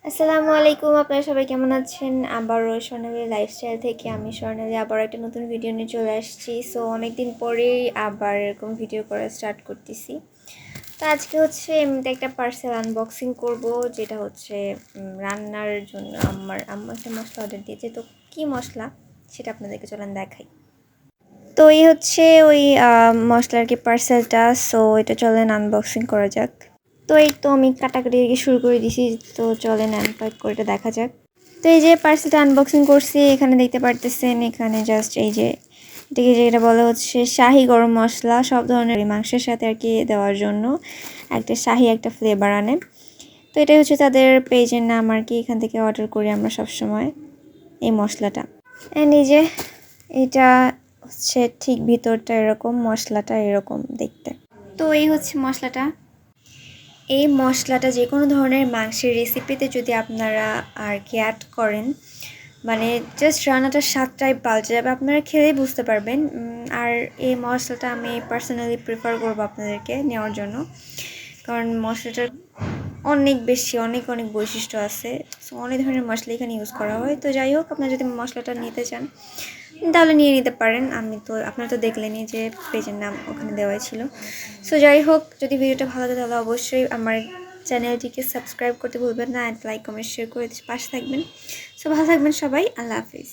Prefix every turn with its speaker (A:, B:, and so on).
A: আসসালামু আলাইকুম, আপনারা সবাই কেমন আছেন? আবারও স্বর্ণালী লাইফস্টাইল থেকে আমি স্বর্ণালী আবার একটা নতুন ভিডিও নিয়ে চলে আসছি। সো অনেকদিন পরেই আবার এরকম ভিডিও করা স্টার্ট করতেছি। তো আজকে হচ্ছে এমনিতে একটা পার্সেল আনবক্সিং করব, যেটা হচ্ছে রান্নার জন্য আমার আম্মু একটা মশলা অর্ডার দিয়েছে। তো কী মশলা সেটা আপনাদেরকে চলেন দেখাই। তো এই হচ্ছে ওই মশলার কি পার্সেলটা। সো এটা চলেন আনবক্সিং করা যাক। তো এই তো আমি কাটাকাটি শুরু করে দিছি। তো চলেন আনপ্যাক করে এটা দেখা যাক। তো এই যে পার্সেলটা আনবক্সিং করছি, এখানে দেখতে পারতেছেন, এখানে জাস্ট এই যে এটাকে যেটা বলা হচ্ছে শাহি গরম মশলা, সব ধরনের মাংসের সাথে আর কি দেওয়ার জন্য একটা শাহি একটা ফ্লেভার আনে। তো এটাই হচ্ছে তাদের পেজের নাম আর কি, এখান থেকে অর্ডার করি আমরা সবসময় এই মশলাটা। অ্যান্ড এই যে এটা হচ্ছে ঠিক ভিতরটা এরকম, মশলাটা এরকম দেখতে। তো এই হচ্ছে মশলাটা। এই মশলাটা যে কোনো ধরনের মাংসের রেসিপিতে যদি আপনারা আর কি অ্যাড করেন, মানে জাস্ট রান্নাটার স্বাদটাই পাল্টে যাবে, আপনারা খেলেই বুঝতে পারবেন। আর এই মশলাটা আমি পার্সোনালি প্রেফার করবো আপনাদেরকে নেওয়ার জন্য, কারণ মশলাটার অনেক বেশি অনেক অনেক বৈশিষ্ট্য আছে। সো অনেক ধরনের মশলা এখানে ইউজ করা হয়। তো যাই হোক, আপনারা যদি মশলাটা নিতে চান তাহলে নিয়ে নিতে পারেন। আপনারা তো দেখলেনই যে পেজের নাম ওখানে দেওয়াই ছিল। সো যাই হোক, যদি ভিডিওটা ভালো লাগে তাহলে অবশ্যই আমার চ্যানেলটিকে সাবস্ক্রাইব করতে ভুলবেন না, অ্যান্ড লাইক কমেন্ট শেয়ার করে পাশে থাকবেন। সো ভালো থাকবেন সবাই, আল্লাহ হাফিজ।